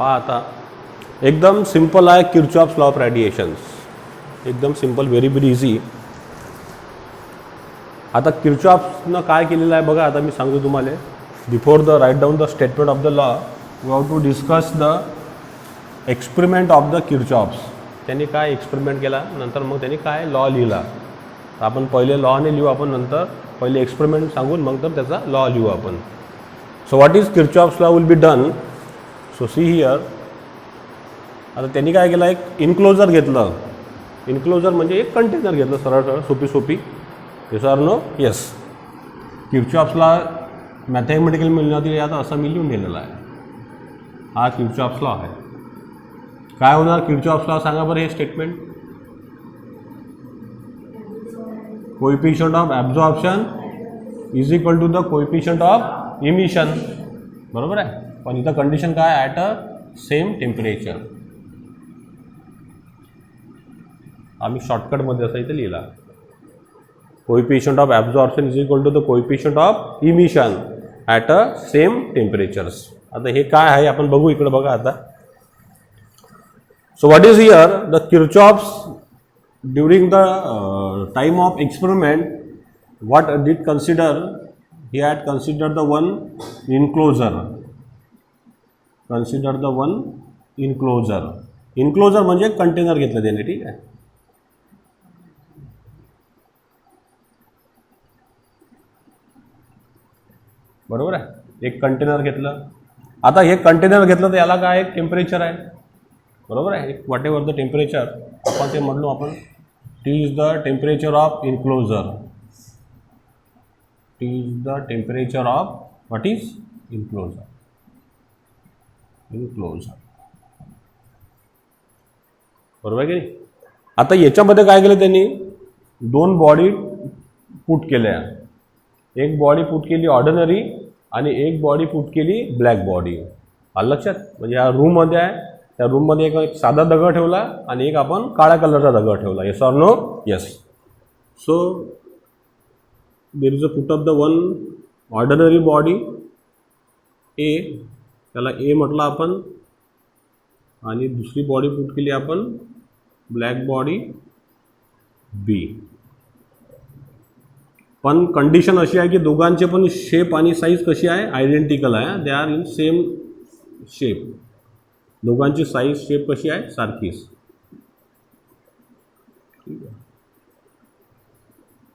पहा आता एकदम सिंपल आहे किर्चॉफ्स लॉ ऑफ रेडिएशन्स, एकदम सिंपल, व्हेरी व्हेरी इझी. आता किर्चॉफ्सनं काय केलेलं आहे बघा. आता मी सांगतो तुम्हाला, before the write down the statement of the law we have to discuss the experiment of the Kirchhoff's. त्यांनी काय एक्सपेरिमेंट केला, नंतर मग त्यांनी काय लॉ लिहिला. आपण पहिले लॉने लिहू, आपण नंतर पहिले एक्सपेरिमेंट सांगून मग तर त्याचा लॉ लिहू आपण. So what is Kirchhoff's law will be done. So see here. आता त्यांनी काय केलं, एक इन्क्लोजर घेतलं. इन्क्लोजर म्हणजे एक कंटेनर घेतलं, सरळ सरळ सोपी सोपी. Yes or no. Yes. Kirchhoff's law mathematical मिळण्यातील आता असं मी लिहून दिलेला आहे. हा किर्चॉफ्स लॉ आहे. काय होणार किर्चॉफ्स लॉ सांगा बरं. हे statement, coefficient of absorption is equal to the coefficient of emission. बरोबर आहे. पण इथं कंडिशन काय, ॲट अ सेम टेम्परेचर. आम्ही शॉर्टकटमध्ये असं इथे लिहिला, coefficient of absorption is equal to the coefficient of emission at a same temperatures. आता हे काय आहे आपण बघू, इकडे बघा आता. So what is here the Kirchhoff's during the time of experiment what did consider. He had consider the one enclosure. Consider the one enclosure. Enclosure म्हणजे कंटेनर घेतलं त्याने. ठीक आहे. बरोबर आहे. एक कंटेनर घेतलं. आता हे कंटेनर घेतलं तर याला काय, एक टेम्परेचर आहे. बरोबर आहे. एक वॉट एव्हर द टेम्परेचर आपण ते म्हटलो आपण, T is the temperature of enclosure. T is the temperature of what is enclosure. Enclosure. बरोबर आहे की नाही. आता याच्यामध्ये काय केलं त्यांनी, दोन बॉडी पुट केल्या. एक बॉडी पुट केली ऑर्डिनरी आणि एक बॉडी पुट केली ब्लॅक बॉडी. आलं लक्षात. म्हणजे या रूममध्ये आहे, त्या रूममध्ये एक साधा दगड ठेवला आणि एक आपण काळ्या कलरचा दगड ठेवला. Yes or no. Yes. So there is a put of the one ordinary body A, त्याला ए म्हटलं आपण, आणि दुसरी बॉडी पुट केली आपण ब्लॅक बॉडी बी. पण कंडिशन अशी आहे की दोघांचे पण शेप आणि साईज कशी आहे, आयडेंटिकल आहे. They are in same shape. दोघांची साईज शेप कशी आहे, सारखीच. ठीक आहे.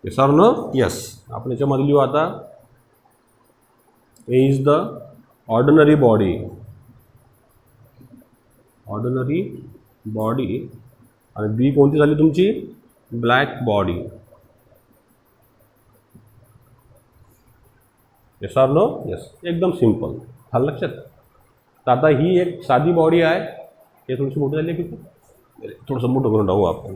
Yes or no. येस. आपण याच्यामध्ये लिहू आता, A is the ordinary body. Ordinary body. आणि बी कोणती झाली तुमची, black body. Yes or no. Yes. एकदम सिंपल. हा लक्षात. तर आता ही एक साधी बॉडी आहे. हे थोडीशी मोठी झाली आहे की, थोडंसं मोठं करून टाकू आपण.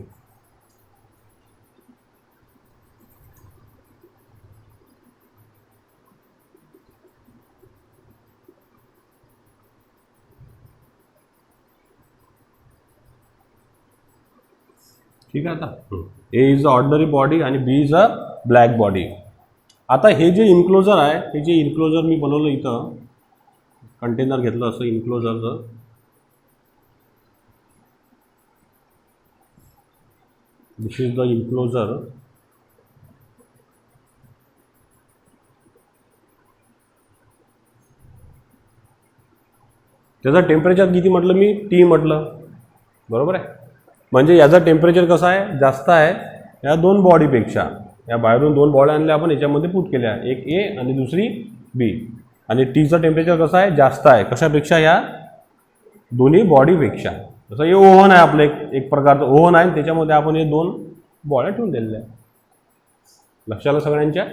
ठीक आहे. आता A is a ordinary body आणि बी इज अ ब्लॅक बॉडी. आता हे जे इन्क्लोजर आहे, हे जे इन्क्लोजर मी बनवलं इथं, कंटेनर घेतलं असं इन्क्लोजरचं. दिस इज द इन्क्लोजर. त्याचं टेम्परेचर किती म्हटलं मी, टी म्हटलं. बरोबर आहे. म्हणजे याचं टेम्परेचर कसं आहे, जास्त आहे या दोन बॉडीपेक्षा. या बाहेरून दोन बॉड्या आणल्या आपण, याच्यामध्ये पुट केल्या, एक ए आणि दुसरी बी. आणि टीचं टेम्परेचर कसं आहे, जास्त आहे. कशापेक्षा, या दोन्ही बॉडीपेक्षा. जसं हे ओव्हन आहे आपलं, एक प्रकारचं ओव्हन आहे, त्याच्यामध्ये आपण हे दोन बॉड्या ठेवून दिलेल्या आहे. लक्षात आलं सगळ्यांच्या.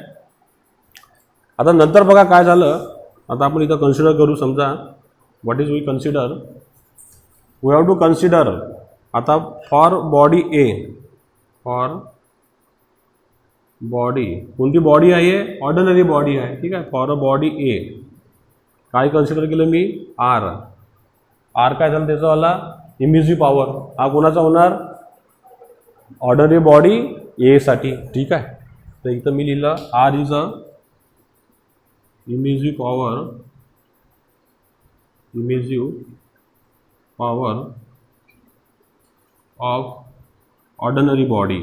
आता नंतर बघा काय झालं. आता आपण इथं कन्सिडर करू. समजा what is we consider, we have to consider. आता for body A, for body, कोणती बॉडी आहे, ऑर्डिनरी बॉडी आहे. ठीक आहे. फॉर अ बॉडी ए काय कन्सिडर केलं मी, आर. आर काय झालं त्याचा वाला, इमिसिव्ह पॉवर. हा कोणाचा होणार, ऑर्डिनरी बॉडी ए साठी. ठीक आहे. तर इथं मी लिहिलं R is a emissive power, emissive power of ordinary body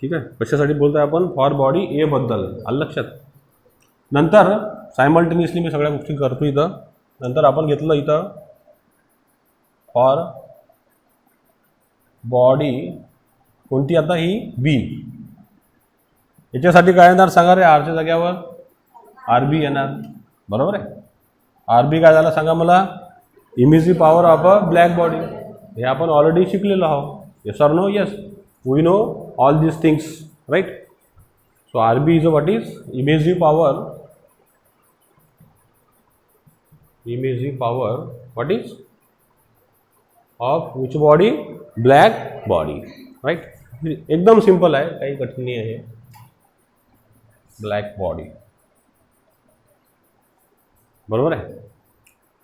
ठीक आहे. कशासाठी बोलतोय आपण? फॉर बॉडी ए बद्दल. आलं लक्षात? नंतर सायमल्टेनियसली मी सगळ्या गोष्टी करतो इथं. नंतर आपण घेतलं इथं फॉर बॉडी कोणती आता ही बी. याच्यासाठी काय येणार सांगा रे? आरच्या जाग्यावर आर बी येणार. बरोबर आहे. आर बी काय झालं सांगा मला? Emissive power of a black body. हे आपण ऑलरेडी शिकलेलो आहोत. Yes or no? Yes, we know all these things, right. So R B is what is emissive power what is of which body? Black body, right. एकदम simple आहे, काही कठीण नाही आहे. ब्लॅक बॉडी, बरोबर आहे.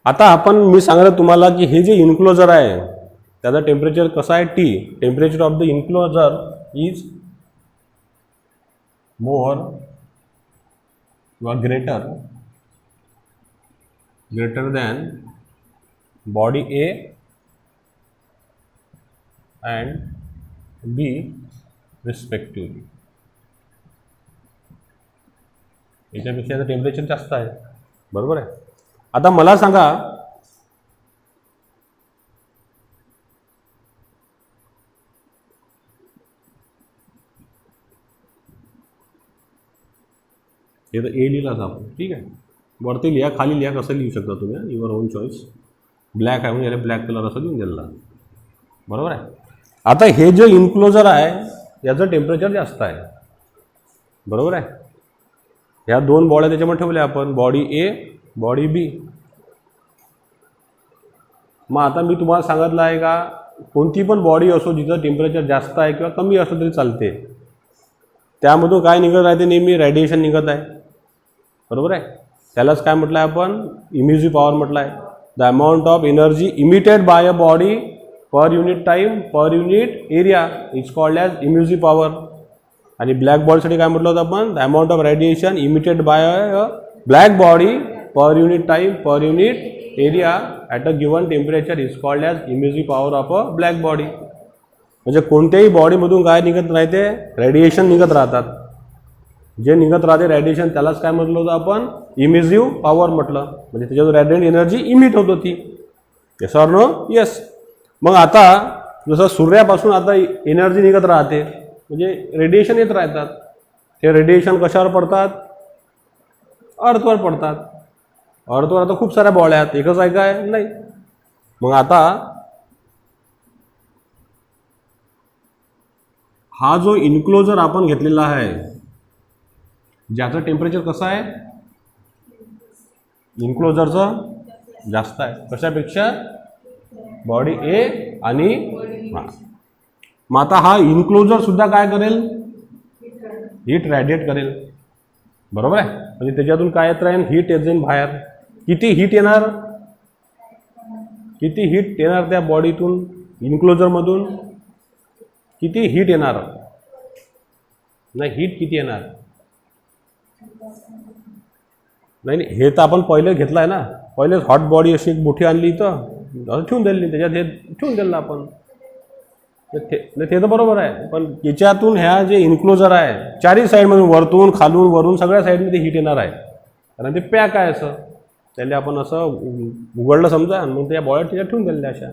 आता मी सांगितलं तुम्हाला की हे जे इन्क्लोजर आहे त्याचं टेम्परेचर कसं आहे? T. Temperature of the enclosure is more किंवा greater than body A and B respectively. याच्यापेक्षा याचं टेम्परेचर जास्त आहे. बरोबर आहे. आता मला सांगा हे तर ए लिहिलाच आपण, ठीक आहे. वरती लिहा, खाली लिहा, कसं लिहू शकता तुम्ही, युअर ओन चॉईस. ब्लॅक आहे म्हणजे याला ब्लॅक कलर असं लिहून दिला. बरोबर आहे. आता हे जे इन्क्लोजर आहे याचं टेम्परेचर जास्त आहे. बरोबर आहे. ह्या दोन बॉड्या त्याच्यामध्ये ठेवल्या आपण, बॉडी ए, बॉडी बी. मग आता मी तुम्हाला सांगितलं आहे का कोणती पण बॉडी असो जिचं टेम्परेचर जास्त आहे किंवा कमी असो तरी चालते, त्यामधून काय निघत राहते? नेहमी रेडिएशन निघत आहे. बरोबर आहे. त्यालाच काय म्हटलं आहे आपण? इमिजिव्ह पॉवर म्हटलं आहे. The amount of energy emitted by a body per unit time per unit area is called as emissive power. आणि ब्लॅक बॉडीसाठी काय म्हटलं होतं आपण? The amount of radiation emitted by a black body per unit time per unit area at a given temperature is called as emissive power of a black body. म्हणजे कोणत्याही बॉडीमधून काय निघत राहते? रेडिएशन निघत राहतात. जे निघत राहते रेडिएशन त्यालाच काय म्हटलं होतं आपण? इमिजिव्ह पॉवर म्हटलं. म्हणजे त्याच्यावर रेडिएंट एनर्जी इमिट होत होती. Yes or no? येस. मग आता जसं सूर्यापासून आता एनर्जी निघत राहते म्हणजे रेडिएशन येत राहतात. हे रेडिएशन कशावर पडतात? अर्थवर पडतात. अर्थवर आता खूप साऱ्या बॉड्या आहेत, एकच आहे काय? नाही. मग आता हा जो इन्क्लोजर आपण घेतलेला आहे ज्याचं टेम्परेचर कसं आहे? इन्क्लोजरचं जास्त आहे. कशापेक्षा? बॉडी ए आणि मग आता हा इन्क्लोजर सुद्धा काय करेल? हीट रॅडिएट करेल. बरोबर आहे. म्हणजे त्याच्यातून काय येत राहील? हीट येत जाईल बाहेर. किती हीट येणार? किती हीट येणार त्या बॉडीतून, इन्क्लोजरमधून? किती हीट येणार? नाही, हीट किती येणार? नाही, हे तर आपण पहिले घेतलं आहे ना. पहिलेच हॉट बॉडी अशी एक मोठी आणली इथं ठेवून दिली, त्याच्यात हे ठेवून दिलं आपण. ते तर बरोबर आहे. पण याच्यातून ह्या जे इन्क्लोजर आहे चारही साईडमधून, वरतून खालून वरून सगळ्या साईडमध्ये हीट येणार आहे. कारण ते पॅक आहे असं. त्याला आपण असं उघडलं समजा, मग त्या बॉड्या त्याच्यात ठेवून दिलेल्या अशा.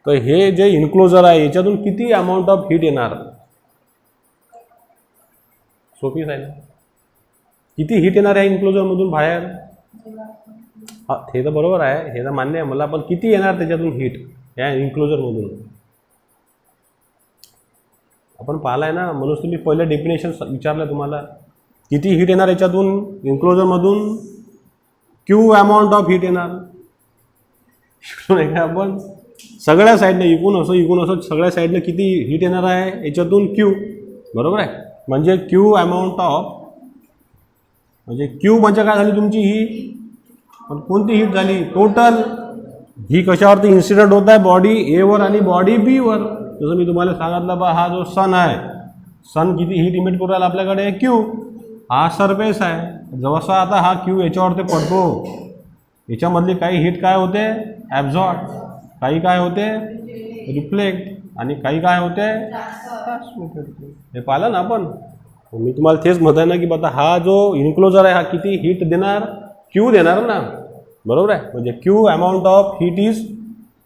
तर हे जे इन्क्लोजर आहे याच्यातून किती अमाऊंट ऑफ हीट येणार? सोपीच आहे ना. किती हीट येणार आहे इन्क्लोजरमधून बाहेर? हा, हे तर बरोबर आहे, हे तर मान्य आहे मला. पण किती येणार त्याच्यातून हीट या इन्क्लोजरमधून? आपण पाहिलं आहे ना. म्हणून तुम्ही पहिलं डेफिनेशन विचारलं तुम्हाला. किती हीट येणार याच्यातून इन्क्लोजरमधून? क्यू अमाऊंट ऑफ हीट येणार. नाही का आपण सगळ्या साईडने इकून असं सगळ्या साईडने किती हीट येणार आहे याच्यातून? क्यू. बरोबर आहे. म्हणजे क्यू अमाऊंट ऑफ, म्हणजे क्यू म्हणजे काय झाली तुमची ही? पण कोणती हीट झाली? टोटल. ही कशावरती इन्सिडेंट होत आहे? बॉडी एवर आणि बॉडी बीवर. जसं मी तुम्हाला सांगितलं बा, हा जो सन आहे, सन किती हीट इमिट करू राहिला आपल्याकडे? क्यू. हा सरफेस आहे. जवळसा आता हा क्यू याच्यावर ते पडतो, याच्यामधली काही हीट काय होते ॲब्झॉर्ब, काही काय होते रिफ्लेक्ट, आणि काही काय होते ट्रान्समिटेड. हे पाहिलं ना आपण. मी तुम्हाला तेच म्हणत आहे ना की आता हा जो इन्क्लोजर आहे हा किती हीट देणार, क्यू देणार ना, बरोबर आहे. म्हणजे Q amount of heat is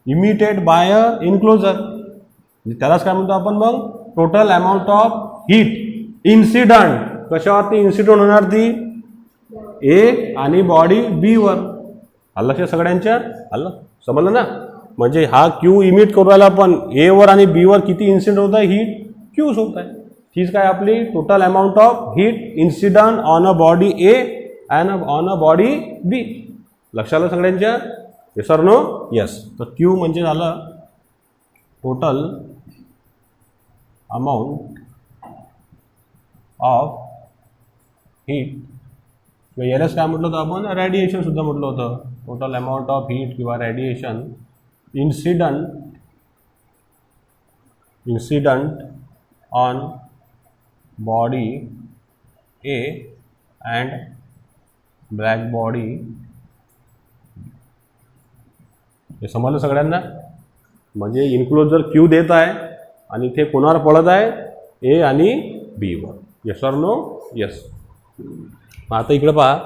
emitted by a enclosure, त्यालाच काय म्हणतो आपण मग total amount of heat incident. कशावरती इन्सिडंट होणार ती ए आणि बॉडी बी वर. आलं लक्षात सगळ्यांच्या, आलं समजलं ना. म्हणजे हा क्यू इमिट करू राहिला पण ए वर आणि बी वर किती इन्सिडंट होत आहे हीट, क्यूज होत आहे. तीच काय आपली total amount of heat incident on a body A and on a body B. लक्षात आलं सगळ्यांच्या, येस ऑर नो, येस. तर क्यू म्हणजे झालं टोटल अमाऊंट ऑफ हीट, किंवा यालाच काय म्हटलं होतं आपण रेडिएशन सुद्धा म्हटलं होतं. टोटल अमाऊंट ऑफ हीट किंवा radiation incident on body A and black body. हे समजलं सगळ्यांना. म्हणजे इन्क्लोजर क्यू देत आहे आणि ते कोणावर पडत आहे ए आणि बी वर. Yes or no, yes. आता इकडे पहा,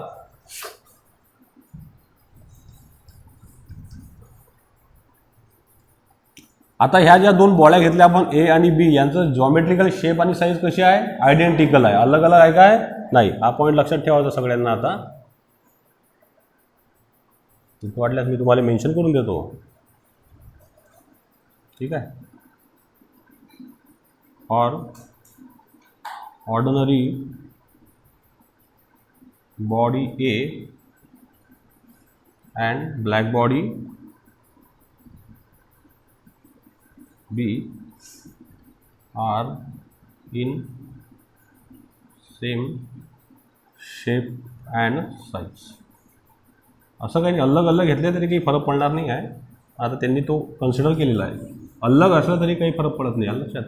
आता ह्या ज्या दोन बॉड्या घेतल्या आपण ए आणि बी, यांचं जॉमेट्रिकल शेप आणि साईज कशी आहे, आयडेंटिकल आहे, अलग अलग आहे काय नाही. हा पॉईंट लक्षात ठेवायचा सगळ्यांना. आता वाटल्यास मी तुम्हाला मेन्शन करून देतो, ठीक आहे. और ordinary body A and black body B are in same shape and size. असं काही अलग अलग घेतले तरी काही फरक पडणार नाही आहे. आता त्यांनी तो कन्सिडर केलेला आहे. अलग असला तरी काही फरक पडत नाही, लक्षात.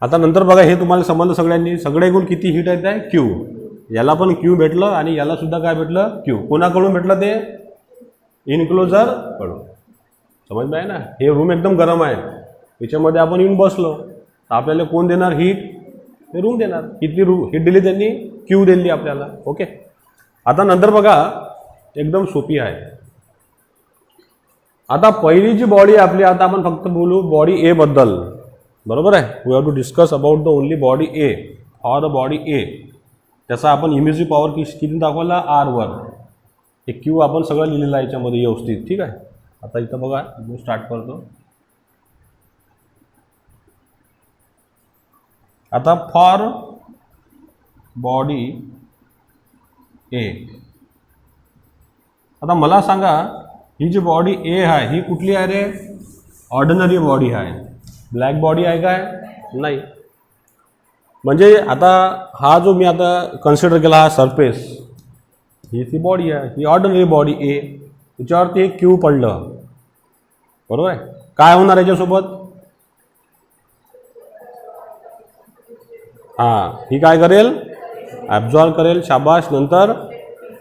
आता नंतर बघा, हे तुम्हाला समजलं सगळ्यांनी. सगळे गुण किती हीट आहेत आहे क्यू. याला पण क्यू भेटलं आणि याला सुद्धा काय भेटलं क्यू. कोणाकडून भेटलं ते इन्क्लोजर कडून. समज आहे ना. हे रूम एकदम गरम आहे, याच्यामध्ये आपण येऊन बसलो तर आपल्याला कोण देणार हीट, हे रूम देणार. किती हीट दिली त्यांनी, क्यू दिली आपल्याला. ओके. आता नंतर बघा एकदम सोपी आहे. आता पहिली जी बॉडी आपली, आता आपण फक्त बोलू बॉडी ए बद्दल, बरोबर आहे. We have to discuss about the only body A. For the body A त्याचा आपण इमेजिंग पॉवर किती दाखवला आर वर. हे क्यू आपण सगळं लिहिलेलं आहे याच्यामध्ये व्यवस्थित, ठीक आहे. आता इथं बघा, मी स्टार्ट करतो. आता फॉर बॉडी ए, आता मला सांगा ही जी बॉडी ए आहे ही कुठली आहे रे, ऑर्डिनरी बॉडी आहे. ब्लॅक बॉडी आहे काय नाही. म्हणजे आता हा जो मी आता कन्सिडर केला हा सरफेस, ही ती बॉडी आहे, ही ऑर्डिनरी बॉडी ए. त्याच्यावरती एक क्यू पडलं, बरोबर आहे. काय होणार याच्यासोबत, हां ही काय करेल, ॲब्झॉर्ब करेल, शाबाश. नंतर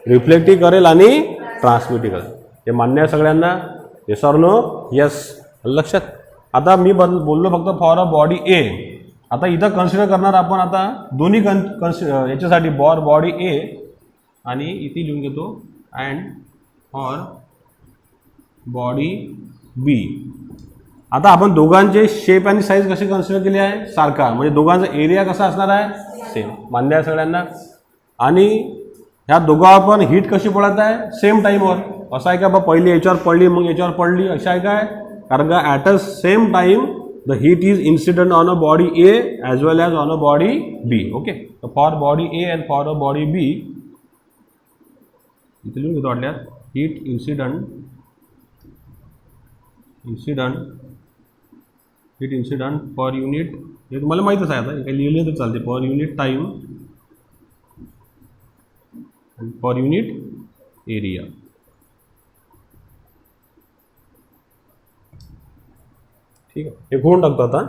रिफ्लेक्टिव्ह करेल आणि ट्रान्समिटिव्ह करेल. हे मान्य आहे सगळ्यांना, येस ऑर नो, येस. लक्षात. आता मी बोललो फक्त फॉर अ बॉडी ए. आता इथं कन्सिडर करणार आपण आता दोन्ही याच्यासाठी बॉडी ए आणि इथे लिहून घेतो अँड फॉर बॉडी बी. आता आपण दोघांचे शेप आणि साईज कसे कन्सिडर केले आहे, सारखा. म्हणजे दोघांचा एरिया कसा असणार आहे, सेम. मान्य आहे सगळ्यांना. आणि ह्या दोघांवर पण हीट कशी पडत आहे, सेम टाईमवर. असं आहे का बा पहिली याच्यावर पडली मग याच्यावर पडली, अशा आहे काय. कारण का at a same time the heat is incident on a body A as well as on a body B. Okay. तर for body A and for a body B इथे लिहून घेतो वाटल्यात. हीट इन्सिडंट पर युनिट, हे तुम्हाला माहीतच आहे. आता काही लिहिले तर चालते. पर युनिट टाईम आणि पर युनिट एरिया. ठीक आहे, हे घेऊन टाकतो आता.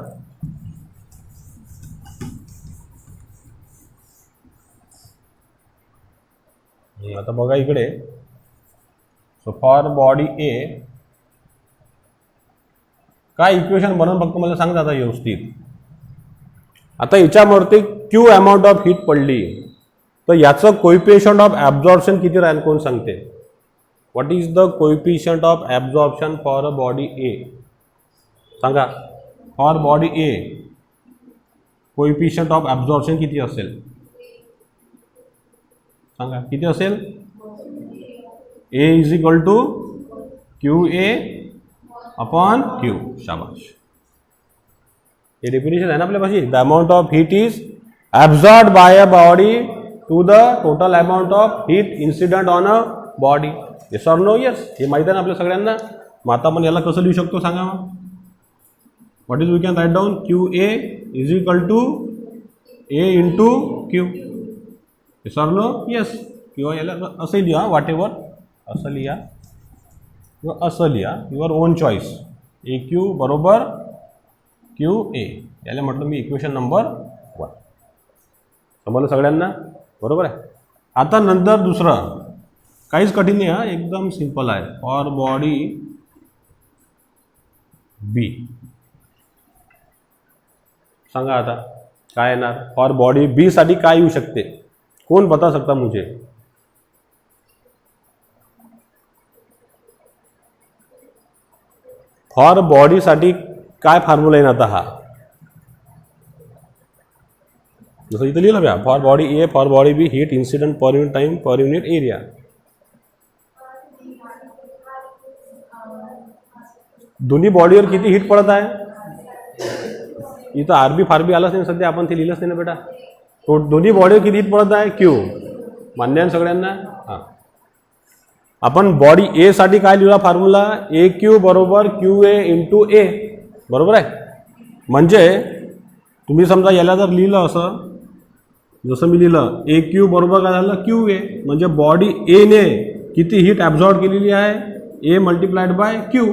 आता बघा इकडे, सो फॉर बॉडी ए काय इक्वेशन बनवून फक्त मला सांगा आता व्यवस्थित. आता याच्यावरती क्यू अमाऊंट ऑफ हीट पडली, तर याचं कोइफिशियंट ऑफ ॲब्झॉर्प्शन किती राहील कोण सांगते? What is the coefficient of absorption for a body A? सांगा. For body A coefficient of absorption किती असेल? सांगा किती असेल? A is equal to Q A upon Q. शाबाश. हे डेफिनेशन आहे ना आपल्यापाशी. The amount of heat is absorbed by a body to the total amount of heat incident on a body. Yes or no? Yes. हे माहिती आहे ना आपल्या सगळ्यांना. मग आता आपण याला कसं लिहू शकतो सांगा मग. What is we can write down? Q A is equal to A into Q. Yes or no? Yes. किंवा याला असं लिहा, वाट एव्हर असं लिहा किंवा असं लिहा, your on choice. A Q बरोबर क्यू ए. याला म्हटलं मी इक्वेशन नंबर 1. समजलं सगळ्यांना? बरोबर आहे. आता नंतर दुसरं काहीच कठीण नाही, हा एकदम सिंपल आहे. फॉर बॉडी बी सांगा आता काय येणार? फॉर बॉडी बी साठी काय येऊ शकते? कौन बता सकता मुझे? फॉर बॉडी साठी काय फॉर्म्युला येईल आता? हा जसं इथं लिहिलं बघा, for body A for body B heat incident per unit time per unit area. दोन्ही बॉडीवर किती हीट पडत आहे? इथं आरबी फारबी आलाच नाही सध्या, आपण ते लिहिलंच नाही ना बेटा. तो दोन्ही बॉडीवर किती हीट पडत आहे? क्यू. मान्य आहे सगळ्यांना? हां. आपण बॉडी ए साठी काय लिहिला फॉर्म्युला? ए क्यू बरोबर क्यू ए इंटू ए. बरोबर आहे. म्हणजे तुम्ही समजा याला जर लिहिलं असं, जसं मी लिहिलं ए क्यू बरोबर काय झालं? Q A. म्हणजे बॉडी एने किती हीट ॲब्झॉर्ब केलेली आहे? ए मल्टिप्लाइड बाय क्यू.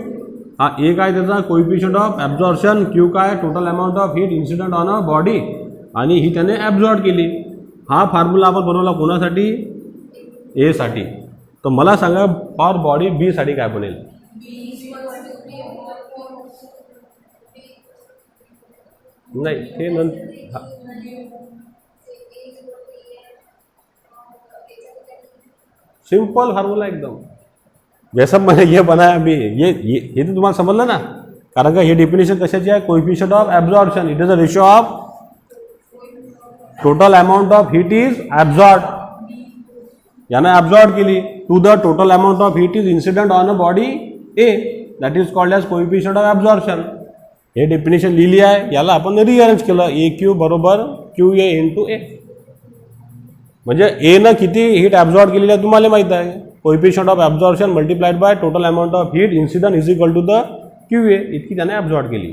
हा ए काय त्याचा कोइफिशियंट ऑफ ॲब्झॉर्प्शन, क्यू काय total amount of heat incident on a body, आणि ही त्याने ॲब्झॉर्ब केली. हा फॉर्म्युला आपण बनवला कोणासाठी? ए साठी. तर मला सांगा फॉर बॉडी बी साठी काय बनेल? नहीं हे सिंपल फार्मूला एकदम. जैसा मैंने ये बनाया अभी, ये तो तुम्हाला समजलं ना. कारण का हे डेफिनेशन कशाची आहे? Coefficient of absorption. It is a ratio of total amount of heat is absorb. यानं ॲब्झॉर्ब केली to the total amount of heat is incident on a body A. That is called as coefficient of absorption. हे definition लिहिली आहे, याला आपण rearrange केलं. A Q बरोबर Q A into A. म्हणजे ए न किती हीट ॲब्झॉर्ब केलेली आहे तुम्हाला माहीत आहे. Coefficient of absorption multiplied by total amount of heat incident is equal to the Q A. इतकी त्याने ॲब्झॉर्ब केली.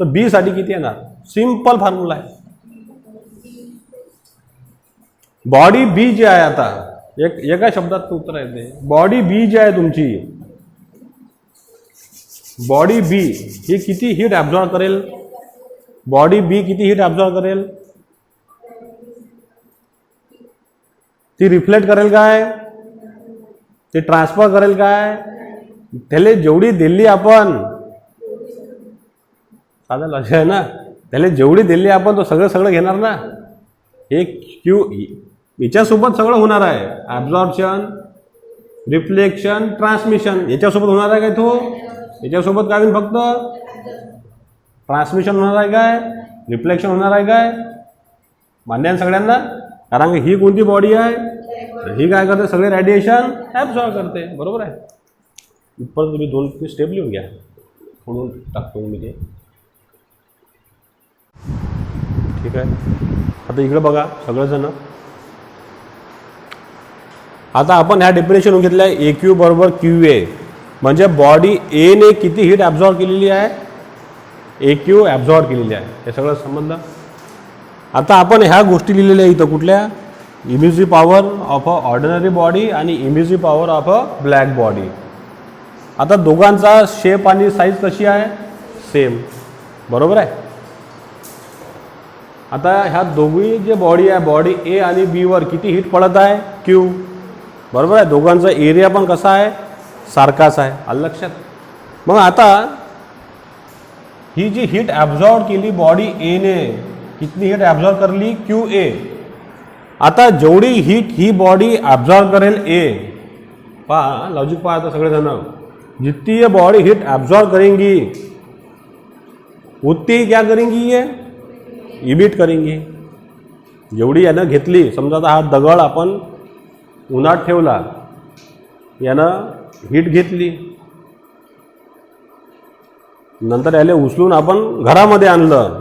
तर बी साठी किती येणार? सिंपल फॉर्म्युला आहे. बॉडी बी जी आहे, आता एका शब्दात उत्तर येते. बॉडी बी जी आहे तुमची, बॉडी बी ही किती हीट ॲब्झॉर्ब करेल? बॉडी बी किती हीट ॲब्झॉर्ब करेल? ती रिफ्लेक्ट करेल काय? ते ट्रान्सफर करेल काय? त्याला जेवढी दिली आपण, साधा लक्ष आहे ना, त्याला जेवढी दिली आपण तो सगळं घेणार ना. हे क्यू याच्यासोबत सगळं होणार आहे. ॲब्झॉर्प्शन, रिफ्लेक्शन, ट्रान्समिशन याच्यासोबत होणार आहे काय? तो याच्यासोबत काय होईल? फक्त ट्रान्समिशन होणार आहे काय? रिफ्लेक्शन होणार आहे काय? मान्य आहे सगळ्यांना? कारण ही कोणती बॉडी आहे? ही काय करते? सगळे रेडिएशन ॲब्झॉर्ब करते. बरोबर आहे. इथपर्यंत तुम्ही 2 स्टेप लिहून घ्या. म्हणून टाकतो मी ते. ठीक आहे. आता इकडे बघा सगळेजण. आता आपण ह्या डेफिनेशन घेतलं आहे ए क्यू बरोबर क्यू ए. म्हणजे बॉडी ए ने किती हीट ॲब्झॉर्ब केलेली आहे? ए क्यू ॲब्झॉर्ब केलेली आहे. हे सगळं समजलं. आता आपण ह्या गोष्टी लिहिलेल्या इथं कुठल्या? Emissive power of a ordinary body आणि emissive power of a black body. आता दोघांचा शेप आणि साईज कशी आहे? सेम. बरोबर आहे. आता ह्या दोघी जे बॉडी आहे, बॉडी ए आणि बी वर किती हीट पडत आहे? क्यू. बरोबर आहे. दोघांचा एरिया पण कसा आहे, सारखाच आहे. आलं लक्षात. मग आता ही जी हीट ॲब्झॉर्ब केली बॉडी एने, कितनी हीट ॲब्झॉर्ब करली, क्यू ए. आता जेवढी हीट ही बॉडी ॲब्झॉर्ब करेल ए, पहा लॉजिक पहा आता सगळेजण, जितनी ये बॉडी हीट ॲब्झॉर्ब करेंगी उतनी क्या करेंगी, ये इमिट करेंगी. जेवढी यानं घेतली, समजा आता हा दगड आपण उन्हात ठेवला, यानं हीट घेतली, नंतर याला उचलून आपण घरामध्ये आणलं,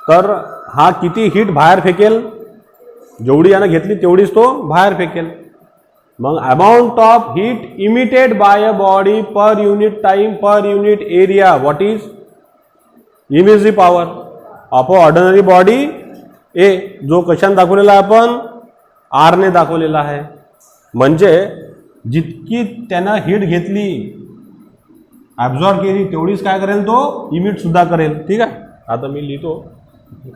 तर हा किती हीट बाहेर फेकेल, जेवढी यानं घेतली तेवढीच तो बाहेर फेकेल. मग amount of heat emitted by a body per unit time per unit area, what is emissive power of a ordinary body A, जो कशाने दाखवलेला आपण आरने दाखवलेला आहे. म्हणजे जितकी त्यानं हीट घेतली, ॲब्झॉर्ब केली, तेवढीच काय करेल तो, इमिट सुद्धा करेल. ठीक आहे. आता मी लिहितो,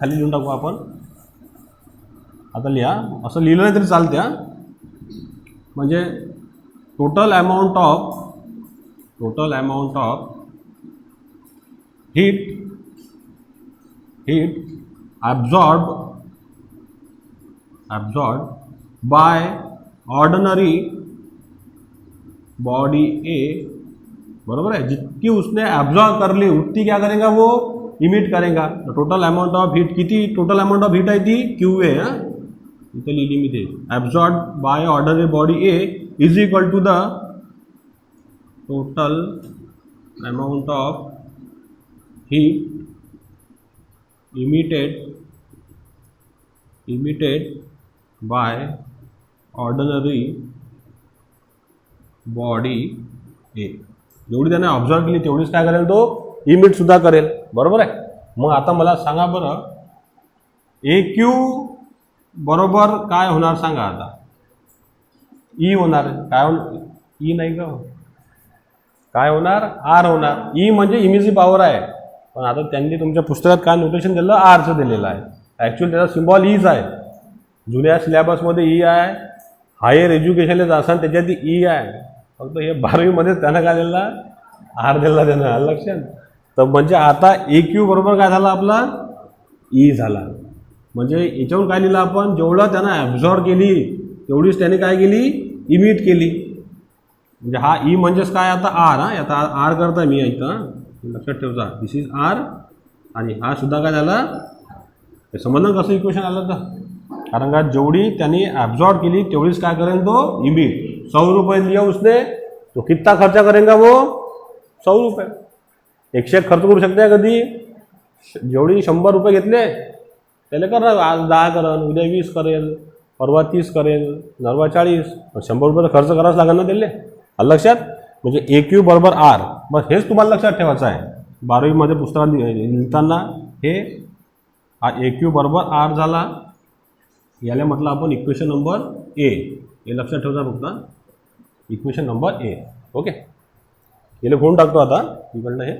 खाली लिहून टाकू आपण. आता लिहा, असं लिहिलं नाही तरी चालते. म्हणजे total amount of heat absorb by ordinary body A, बरोबर है. जितकी उसने एब्जॉर्ब कर ली उतनी क्या करेगा, वो इमिट करेगा. टोटल अमाउंट ऑफ हीट किती, टोटल अमाउंट ऑफ हीट आहे ती क्यू ए. इथे लिहिली मी ते, absorb by ordinary body A is equal to the total amount of heat emitted by ordinary body A. जेवढी त्याने ऑब्झर्व केली तेवढीच काय करेल, तो इमिट सुद्धा करेल. बरोबर आहे. मग आता मला सांगा बरं, ए क्यू बरोबर काय होणार सांगा. आता ई होणार, काय होणार, ई नाही का, काय होणार, आर होणार. ई म्हणजे इमिजिव्ह पॉवर आहे, पण आता त्यांनी तुमच्या पुस्तकात काय नोटेशन दिलं, आरचं दिलेलं आहे. ॲक्च्युअली त्याचा सिम्बॉल ईज आहे. जुन्या सिलेबसमध्ये ई आहे, हायर एज्युकेशनला जासान त्याच्यात ई आहे. फक्त हे 12वीमध्ये त्यानं काय दिला, आर दिला त्यानं. लक्षात. तर म्हणजे आता ए क्यू बरोबर काय झाला आपला, ई झाला. म्हणजे याच्यावरून काय लिहिलं आपण, जेवढं त्यानं ॲब्झॉर्ब केली तेवढीच त्याने काय केली, इमिट केली. म्हणजे हा ई म्हणजेच काय, आता आर. आता आर करता मी इथं लक्षात ठेवता, दिस इज आर. आणि हा सुद्धा काय झाला, हे समजलं कसं इक्वेशन आलं तर. कारण का जेवढी त्यांनी ॲब्झॉर्ब केली तेवढीच काय करेल, तो इमिट. 100 रुपये लिया उसने, तो कितना खर्चा करेगा, वो 100 रुपये. 100 खर्च करू शकते कधी, जेवढी 100 रुपये घेतले त्याला कर, आज 10 करेल, उद्या 20 करेल, परवा 30 करेल, नरवा 40, 100 रुपये तर खर्च करावाच लागेल ना त्याला. लक्षात. म्हणजे ए क्यू बरोबर आर. बस हेच तुम्हाला लक्षात ठेवायचं आहे. 12वीमध्ये पुस्तकात लिहिताना हे ए क्यू बरोबर आर झाला, याला म्हटलं आपण इक्वेशन नंबर ए. हे लक्षात ठेवता फक्त, इक्वेशन नंबर ए. ओके. याला फोन टाकतो आता इकडनं हे.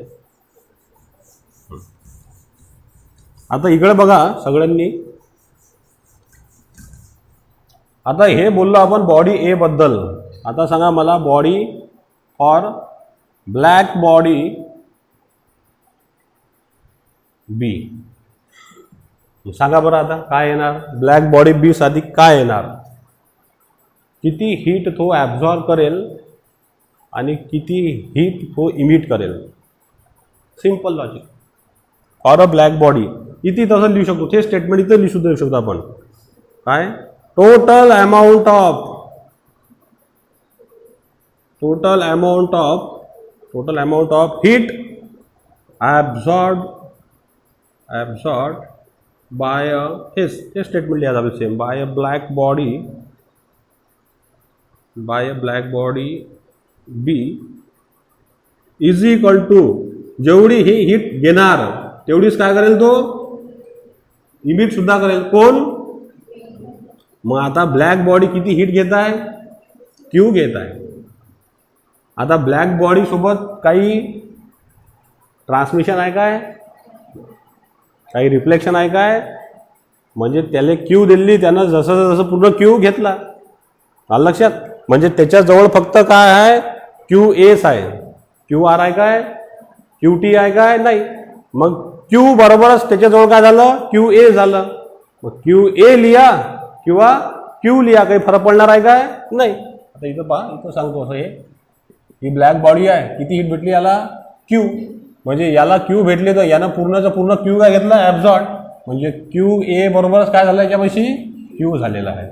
आता इकडे बघा सगळ्यांनी, आता हे बोललो आपण बॉडी ए बद्दल. आता सांगा मला, बॉडी फॉर ब्लॅक बॉडी बी सांगा बरं. आता काय येणार, ब्लॅक बॉडी बी साठी काय येणार, किती हीट तो ॲब्झॉर्ब करेल आणि किती हीट तो इमिट करेल. Simple logic. For a black body इथे तसं लिहू शकतो, ते स्टेटमेंट इथं लिहू देऊ शकतो आपण. काय, total amount of heat absorb by a, हे स्टेटमेंट लिहा जावे same, by a black body B is equal to, जेवढी ही हीट घेणार तेवढीच काय करेल, तो इमिट सुद्धा करेल. कोण, मग आता ब्लॅक बॉडी किती हीट घेत आहे, क्यू घेत आहे. आता ब्लॅक बॉडी सोबत काही ट्रान्समिशन आहे काय, काही रिफ्लेक्शन आहे काय, म्हणजे त्याला क्यू दिली, त्यानं जसं जसं पूर्ण क्यू घेतला. आलं लक्षात. म्हणजे त्याच्याजवळ फक्त काय आहे, क्यू एस आहे. क्यू आर आहे काय, क्यू टी आहे काय, नाही. मग क्यू बरोबरच त्याच्याजवळ काय झालं, क्यू ए झालं. मग क्यू ए लिहा किंवा क्यू लिहा, काही फरक पडणार आहे काय, नाही. आता इथं पहा, इथं सांगतो असं, ही ब्लॅक बॉडी आहे, किती हिट भेटली याला, क्यू. म्हणजे याला क्यू भेटले तर यानं पूर्णचा पूर्ण क्यू काय घेतला, ॲब्झॉर्ब. म्हणजे क्यू ए बरोबरच काय झालं याच्यापाशी, क्यू झालेला आहे.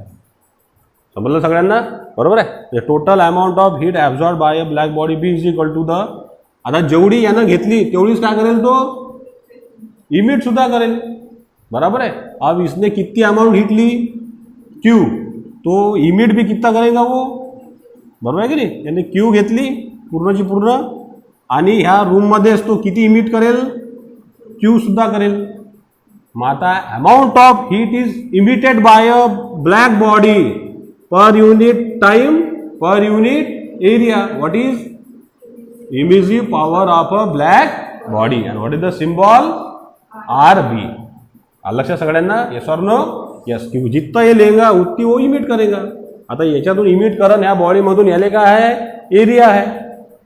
समजलं सगळ्यांना, बरोबर आहे. Total amount of heat absorb by a black body B is equal to the, आता जेवढी यानं घेतली तेवढीच काय करेल तो, इमिट सुद्धा करेल. बराबर है. अब इसने कितनी अमाउंट हीट ली, क्यू, तो इमिट भी कितना करेगा वो, बरोबर आहे की नाही. याने क्यू घेतली पूर्णची पूर्ण, आणि ह्या रूममध्येच तो किती इमिट करेल, क्यू सुद्धा करेल. मग आता amount of heat is emitted by a black body per unit time per unit area. What is emissive power of a black body and what is the symbol, R B. लक्षात सगळ्यांना, yes और no, yes. की जितना ये लेगा उतनी वो emit करेगा. आता याच्यातून इमिट करण ह्या बॉडीमधून याले काय आहे, एरिया आहे.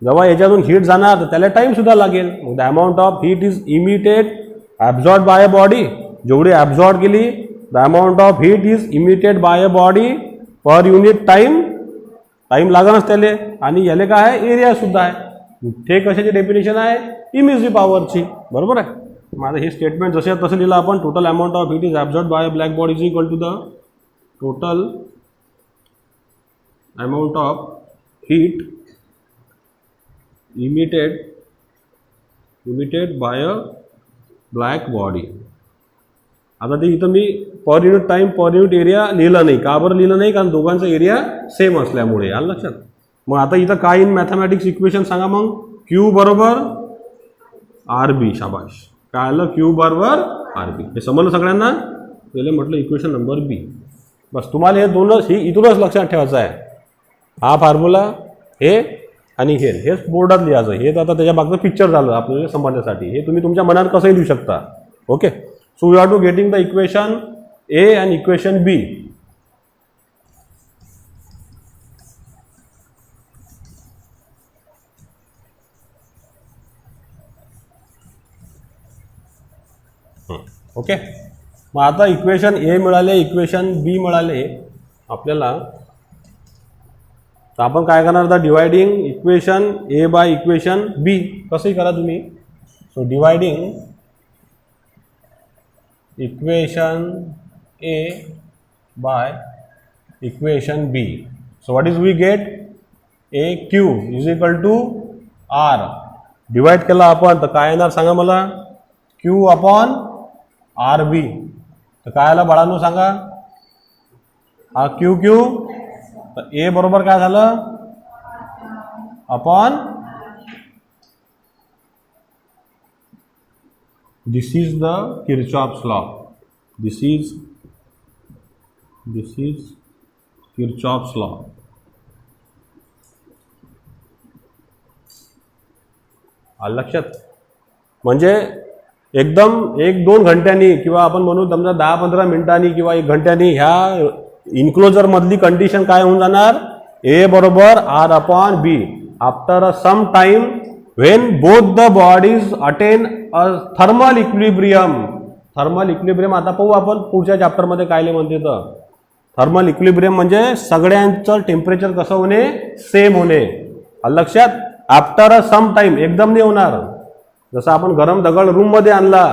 जेव्हा याच्यातून हीट जाणार तर त्याला टाइम सुद्धा लागेल. मग the amount of heat is emitted absorb by a body, जेवढी ॲब्झॉर्ब केली, the amount of heat is emitted by a body per unit time, time लागणच त्याले, आणि याले काय आहे, एरिया सुद्धा आहे. ते कशाची डेफिनेशन आहे, इमिसिव्ह पॉवरची. बरोबर आहे. माझं हे स्टेटमेंट जसे तसं लिहिलं आपण, total amount of heat is absorb by a black body is equal to the total amount of heat emitted by a black body. आता ते इथं मी per unit time per unit area लिहिलं नाही. का बरं लिहिलं नाही, कारण दोघांचा एरिया सेम असल्यामुळे. आलं लक्षात. मग आता इथं काय इन मॅथमॅटिक्स इक्वेशन सांगा मग. क्यू बरोबर आर बी. शाबाश, काय आलं, क्यू बरोबर आर बी. हे समजलं सगळ्यांना. पहिले म्हटलं इक्वेशन नंबर बी. बस तुम्हाला हे दोनच, ही इथूनच लक्षात ठेवायचं आहे. हा फॉर्म्युला, हे आणि हेच बोर्डात लिहायचं. हे तर आता त्याच्या मागचं पिक्चर झालं आपल्याला समजण्यासाठी. हे तुम्ही तुमच्या मनात कसंही लिहू शकता. Okay. So we are to getting the equation A and equation B. Okay. मग आता इक्वेशन ए मिळाले, इक्वेशन बी मिळाले आपल्याला. तर आपण काय करणार, आता dividing equation A by equation B. कसंही करा तुम्ही. So dividing equation A by equation B. So what is we get, A Q is equal to R. Divide केला आपण तर काय येणार सांगा मला, क्यू अपॉन आर बी. तर काय आलं बाळांनो सांगा, हा क्यू क्यू, तर ए बरोबर काय झालं, upon, this is the Kirchhoff's law. This is Kirchhoff's law. आलं लक्षात. म्हणजे एकदम 1-2 घंट्यांनी किंवा आपण म्हणू समजा 10-15 मिनिटांनी किंवा 1 घंट्यानी ह्या इन्क्लोजर मधली कंडिशन काय होऊन जाणार, ए बरोबर R upon B. After some time when both the bodies attain a thermal equilibrium. Thermal equilibrium आता पाहू आपण पुढच्या चॅप्टरमध्ये काय म्हणते. तर थर्मल इक्विलिब्रियम म्हणजे सगळ्यांचं टेम्परेचर कसं होणे, सेम होणे. लक्षात. आफ्टर सम टाइम, एकदम नाही होणार. जसं आपण गरम दगड रूममध्ये आणला,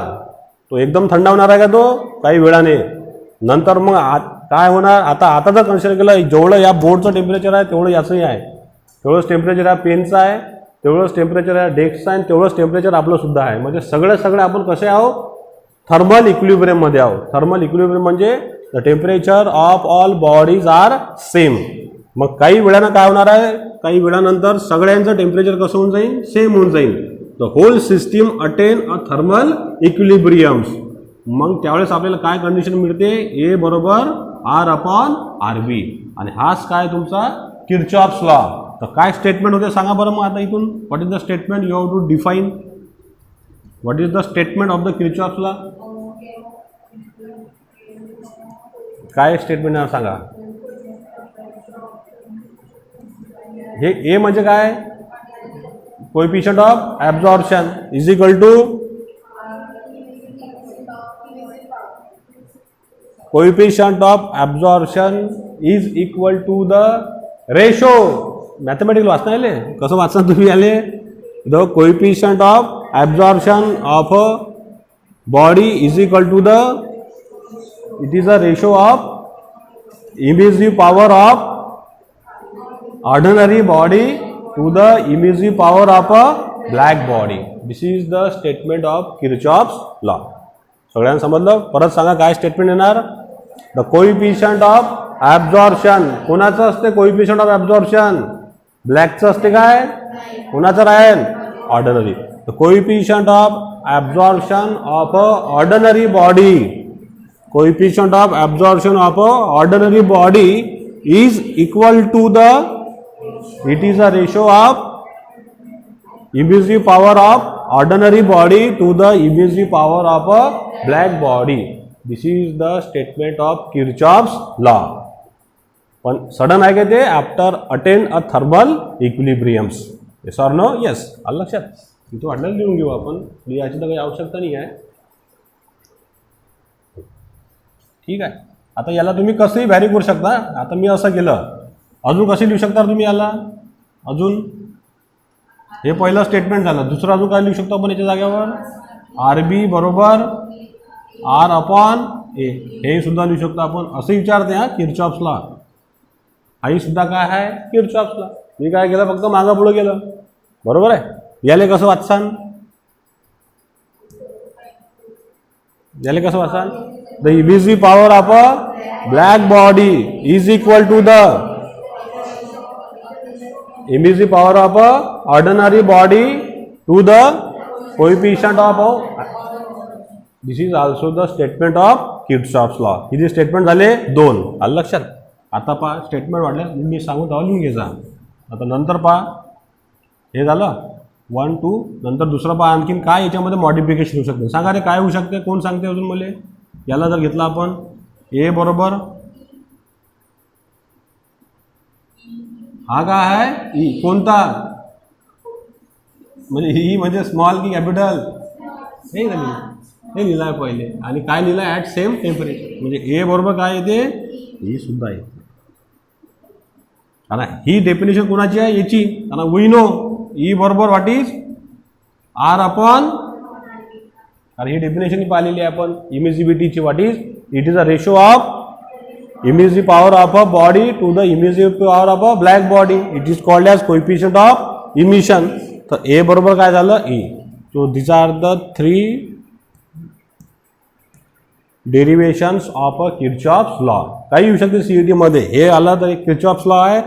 तो एकदम थंड होणार आहे का, तो काही वेळाने. नंतर मग काय होणार, आता जर कन्सिडर केलं, जेवढं या बोर्डचं टेम्परेचर आहे तेवढं याचंही आहे. तेवढंच टेम्परेचर आहे पेनचं आहे, तेवढंच टेम्परेचर आहे डेस्कचं आहे, तेवढंच टेम्परेचर आपलं सुद्धा आहे. म्हणजे सगळे आपण कसे आहोत, थर्मल इक्विलिब्रियममध्ये आहोत. थर्मल इक्विलिब्रियम म्हणजे the temperature of all bodies are same. मग काही वेळानं काय होणार आहे, काही वेळानंतर सगळ्यांचं टेम्परेचर कसं होऊन जाईल, सेम होऊन जाईल. The whole system attain a thermal equilibriums. मग त्यावेळेस आपल्याला काय कंडिशन मिळते, ए बरोबर आर अपॉन आर बी. आणि हाच काय तुमचा किर्चॉफ्स लॉ. तर काय स्टेटमेंट होते सांगा बरं मग आता इथून. What is the statement you have to define. What is the statement of the Kirchhoff's law. काय स्टेटमेंट आहे सांगा. हे ए म्हणजे काय, coefficient of absorption is equal to coefficient of absorption is equal to the ratio. Mathematical वाचता आले, कसं वाचता तुम्ही आले, the coefficient of absorption of a body is equal to the, it is a ratio of emissive power of ordinary body to the emissive power of a black body. This is the statement of Kirchhoff's law. सगळ्यांना समजलं. परत सांगा काय statement येणार. The coefficient of absorption कोणाचं असते, coefficient of absorption ब्लॅकचं असते काय, कोणाचं राहील, ordinary. The coefficient of absorption of a ordinary body, coefficient of absorption of a ordinary body is equal to the, it is a ratio of emissive power of ordinary body to the emissive power of a black body. This is the statement of Kirchhoff's law. पण sudden आहे का ते, after attain a thermal equilibriums. Yes or no. Yes. आलं लक्षात. इथं वाटलं लिहून घेऊ आपण, लिहायची तर काही आवश्यकता नाही आहे. ठीक आहे. आता याला तुम्ही कसंही व्हॅरी करू शकता. आता मी असं केलं, अजून कसे लिहू शकता तुम्ही याला, अजून हे पहिलं स्टेटमेंट झालं. दुसरं अजून काय लिहू शकतो आपण याच्या जागेवर, आर बी बरोबर आर अपॉन ए, हे सुद्धा लिहू शकतो आपण. असं विचारते हा किर्चॉफ्स लॉ, हाही सुद्धा काय आहे, किर्चॉफ्स लॉ. मी काय केलं, फक्त मागं पुढं केलं. बरोबर आहे. याले कसं वाचसान, याले कसं वाचसान, the emissive power of a black body is equal to the emissive power of a ordinary body to the coefficient of a, this is also the statement of Kirchhoff's law. किती स्टेटमेंट झाले, 2. आलं लक्षात. आता पहा statement वाढले, मी सांगू तेव्हा लिहून घ्यायचा. आता नंतर पहा, हे झालं 1 2, नंतर दुसरं पहा आणखीन काय याच्यामध्ये मॉडिफिकेशन होऊ शकते. सांगा रे काय होऊ शकते, कोण सांगते अजून मला. याला जर घेतला आपण ए बरोबर, हा काय आहे, ई. कोणता म्हणजे ई म्हणजे स्मॉल की कॅपिटल, हे लिहिलं आहे पहिले. आणि काय लिहिलं आहे, ॲट सेम टेम्परेचर. म्हणजे ए बरोबर काय येते, ई सुद्धा येते. आणि ही डेफिनेशन कोणाची आहे, याची. आणि वी नो ई बरोबर व्हॉट इज आर अपॉन, आणि ही डेफिनेशन पाहिलेली आहे आपण इमिसिव्हिटीची. What is, it is a ratio of emissive power of a body to the emissive power of a black body. It is called as coefficient of emission. तर A बरोबर काय झालं, E. So this are the 3 derivations of a Kirchhoff's law. काही येऊ शकते CET मध्ये. हे आला तरी किर्चॉफ्स लॉ आहे,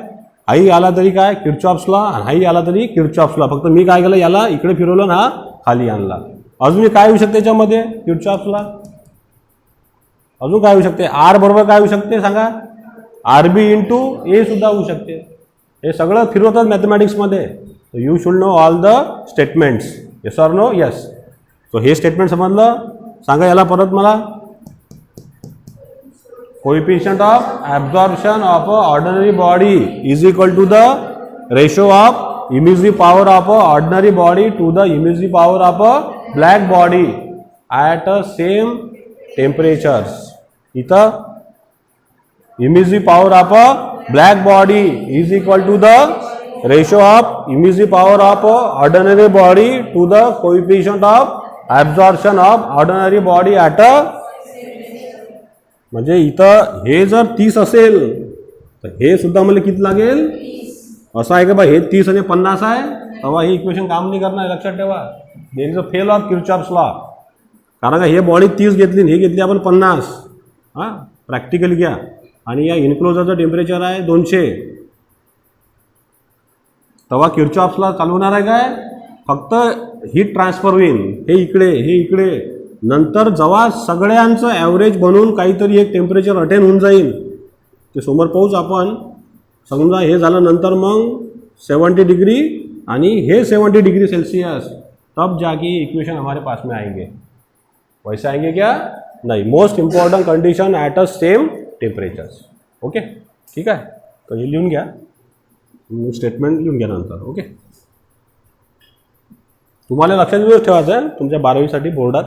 हाही आला तरी काय किर्चॉफ्स लॉ, आणि हाही आला तरी किर्चॉफ्स लॉ. फक्त मी काय केलं, याला इकडे फिरवलं ना, खाली आणला. अजून काय होऊ शकते याच्यामध्ये किर्चॉफ्स लॉ, अजून काय होऊ शकते, आर बरोबर काय होऊ शकते सांगा, आर बी इंटू ए सुद्धा होऊ शकते. हे सगळं फिरवतात मॅथमॅटिक्समध्ये. You should know all the statements. Yes or no. Yes. So हे स्टेटमेंट समजलं. सांगा याला परत मला. Coefficient of absorption of a ordinary body is equal to the ratio of emissive power of a ordinary body to the emissive power of a black body at a same temperatures. इथं emissive power of a black body is equal to the ratio of emissive power of a ordinary body to the coefficient of absorption of ordinary body at a, म्हणजे इथं हे जर 30 असेल तर हे सुद्धा मला किती लागेल, असं आहे का बा, हे 30 आणि 50 आहे, तेव्हा हे इक्वेशन काम नाही करणार. लक्षात ठेवा. There is a fail of Kirchhoff's law. कारण का हे बॉडी 30 घेतली, हे घेतली आपण 50. हां, प्रॅक्टिकली घ्या. आणि या इन्क्लोजरचं टेम्परेचर आहे 200. तेव्हा किर्चॉफ्स लॉ चालवणार आहे काय, फक्त हीट ट्रान्सफर होईल. हे इकडे, हे इकडे. नंतर जेव्हा सगळ्यांचं ॲव्हरेज बनवून काहीतरी एक टेम्परेचर अटेन होऊन जाईल, ते समोर पाहूच आपण. समजा हे झालं, नंतर मग 70 डिग्री आणि हे 70 डिग्री सेल्सियस, तब जाके इक्वेशन हमारे पास में आएंगे. वैसे आएंगे क्या, नहीं. Most important condition at a same temperatures. Okay, ठीक आहे. तर हे लिहून घ्या, स्टेटमेंट लिहून घ्या नंतर. ओके, तुम्हाला लक्षात ठेवायचं आहे तुमच्या 12वीसाठी बोर्डात